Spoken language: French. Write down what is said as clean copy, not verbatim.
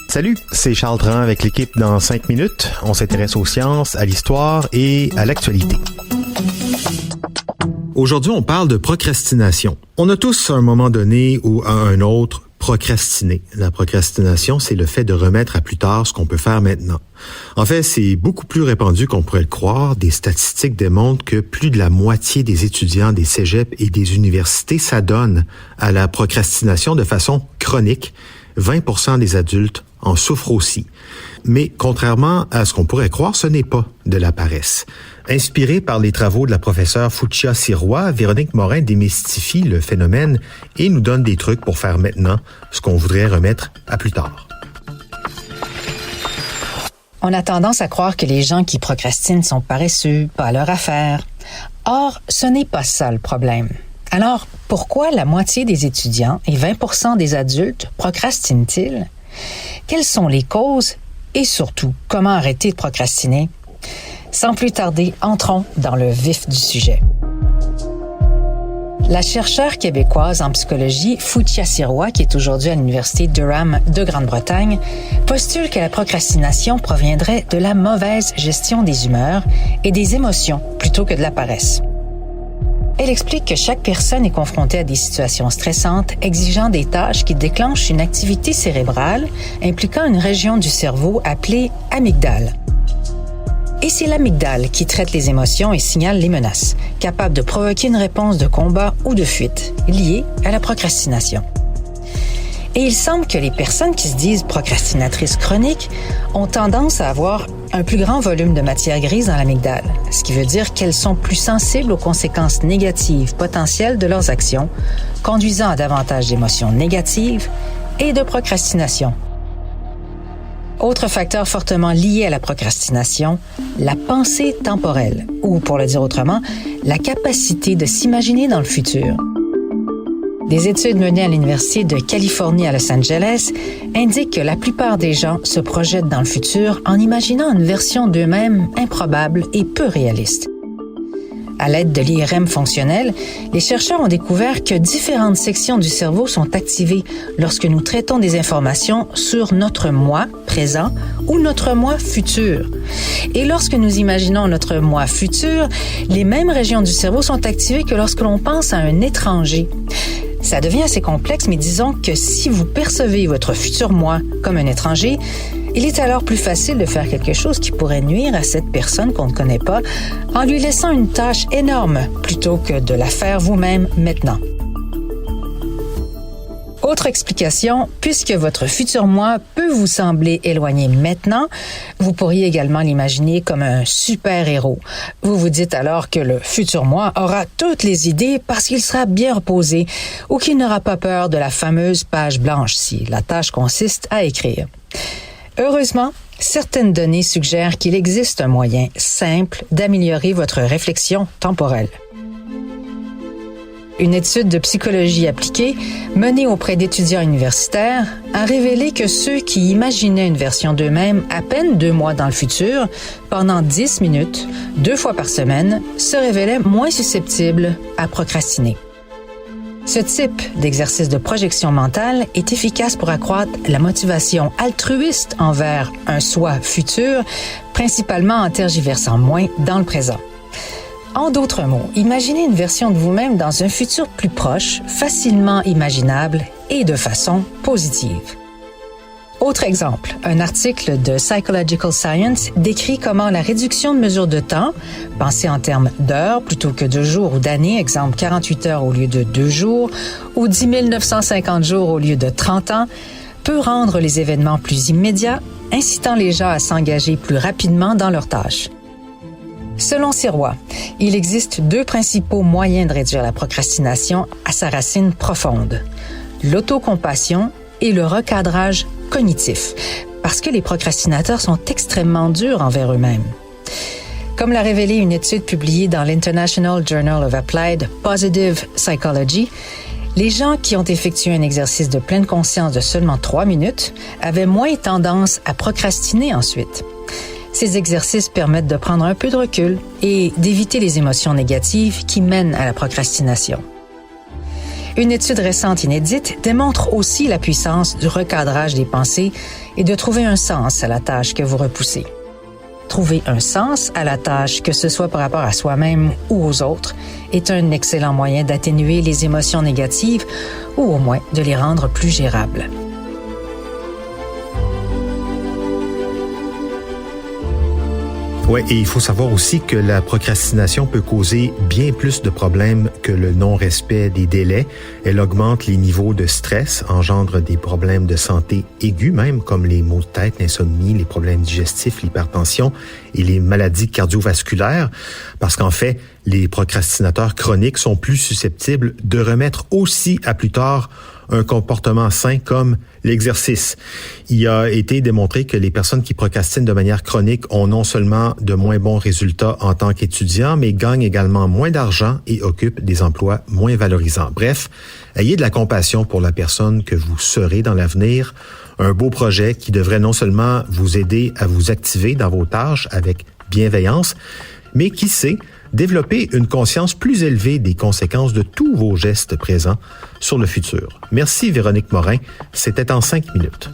Salut, c'est Charles Dran avec l'équipe dans 5 minutes. On s'intéresse aux sciences, à l'histoire et à l'actualité. Aujourd'hui, on parle de procrastination. On a tous à un moment donné ou à un autre procrastiné. La procrastination, c'est le fait de remettre à plus tard ce qu'on peut faire maintenant. En fait, c'est beaucoup plus répandu qu'on pourrait le croire. Des statistiques démontrent que plus de la moitié des étudiants des cégeps et des universités s'adonnent à la procrastination de façon chronique. 20% des adultes en souffrent aussi. Mais contrairement à ce qu'on pourrait croire, ce n'est pas de la paresse. Inspirée par les travaux de la professeure Fuccia Sirois, Véronique Morin démystifie le phénomène et nous donne des trucs pour faire maintenant ce qu'on voudrait remettre à plus tard. On a tendance à croire que les gens qui procrastinent sont paresseux, pas leur affaire. Or, ce n'est pas ça le problème. Alors, pourquoi la moitié des étudiants et 20% des adultes procrastinent-ils? Quelles sont les causes? Et surtout, comment arrêter de procrastiner? Sans plus tarder, entrons dans le vif du sujet. La chercheure québécoise en psychologie, Fuccia Sirois, qui est aujourd'hui à l'Université Durham de Grande-Bretagne, postule que la procrastination proviendrait de la mauvaise gestion des humeurs et des émotions plutôt que de la paresse. Elle explique que chaque personne est confrontée à des situations stressantes, exigeant des tâches qui déclenchent une activité cérébrale impliquant une région du cerveau appelée amygdale. Et c'est l'amygdale qui traite les émotions et signale les menaces, capable de provoquer une réponse de combat ou de fuite, liée à la procrastination. Et il semble que les personnes qui se disent procrastinatrices chroniques ont tendance à avoir un plus grand volume de matière grise dans l'amygdale, ce qui veut dire qu'elles sont plus sensibles aux conséquences négatives potentielles de leurs actions, conduisant à davantage d'émotions négatives et de procrastination. Autre facteur fortement lié à la procrastination, la pensée temporelle, ou pour le dire autrement, la capacité de s'imaginer dans le futur. Des études menées à l'Université de Californie à Los Angeles indiquent que la plupart des gens se projettent dans le futur en imaginant une version d'eux-mêmes improbable et peu réaliste. À l'aide de l'IRM fonctionnel, les chercheurs ont découvert que différentes sections du cerveau sont activées lorsque nous traitons des informations sur notre moi présent ou notre moi futur. Et lorsque nous imaginons notre moi futur, les mêmes régions du cerveau sont activées que lorsque l'on pense à un étranger. Ça devient assez complexe, mais disons que si vous percevez votre futur moi comme un étranger, il est alors plus facile de faire quelque chose qui pourrait nuire à cette personne qu'on ne connaît pas en lui laissant une tâche énorme plutôt que de la faire vous-même maintenant. Autre explication, puisque votre futur moi peut vous sembler éloigné maintenant, vous pourriez également l'imaginer comme un super-héros. Vous vous dites alors que le futur moi aura toutes les idées parce qu'il sera bien reposé ou qu'il n'aura pas peur de la fameuse page blanche si la tâche consiste à écrire. Heureusement, certaines données suggèrent qu'il existe un moyen simple d'améliorer votre réflexion temporelle. Une étude de psychologie appliquée, menée auprès d'étudiants universitaires, a révélé que ceux qui imaginaient une version d'eux-mêmes à peine 2 mois dans le futur, pendant 10 minutes, 2 fois par semaine, se révélaient moins susceptibles à procrastiner. Ce type d'exercice de projection mentale est efficace pour accroître la motivation altruiste envers un soi futur, principalement en tergiversant moins dans le présent. En d'autres mots, imaginez une version de vous-même dans un futur plus proche, facilement imaginable et de façon positive. Autre exemple, un article de Psychological Science décrit comment la réduction de mesure de temps, pensée en termes d'heures plutôt que de jours ou d'années, exemple 48 heures au lieu de 2 jours, ou 10 950 jours au lieu de 30 ans, peut rendre les événements plus immédiats, incitant les gens à s'engager plus rapidement dans leurs tâches. Selon Sirois, il existe 2 principaux moyens de réduire la procrastination à sa racine profonde, l'autocompassion et le recadrage cognitif, parce que les procrastinateurs sont extrêmement durs envers eux-mêmes. Comme l'a révélé une étude publiée dans l'International Journal of Applied Positive Psychology, les gens qui ont effectué un exercice de pleine conscience de seulement 3 minutes avaient moins tendance à procrastiner ensuite. Ces exercices permettent de prendre un peu de recul et d'éviter les émotions négatives qui mènent à la procrastination. Une étude récente inédite démontre aussi la puissance du recadrage des pensées et de trouver un sens à la tâche que vous repoussez. Trouver un sens à la tâche, que ce soit par rapport à soi-même ou aux autres, est un excellent moyen d'atténuer les émotions négatives ou au moins de les rendre plus gérables. Oui, et il faut savoir aussi que la procrastination peut causer bien plus de problèmes que le non-respect des délais. Elle augmente les niveaux de stress, engendre des problèmes de santé aigus même, comme les maux de tête, l'insomnie, les problèmes digestifs, l'hypertension et les maladies cardiovasculaires, parce qu'en fait, les procrastinateurs chroniques sont plus susceptibles de remettre aussi à plus tard un comportement sain comme l'exercice. Il a été démontré que les personnes qui procrastinent de manière chronique ont non seulement de moins bons résultats en tant qu'étudiants, mais gagnent également moins d'argent et occupent des emplois moins valorisants. Bref, ayez de la compassion pour la personne que vous serez dans l'avenir. Un beau projet qui devrait non seulement vous aider à vous activer dans vos tâches avec bienveillance, mais qui sait, développer une conscience plus élevée des conséquences de tous vos gestes présents sur le futur. Merci Véronique Morin, c'était en 5 minutes.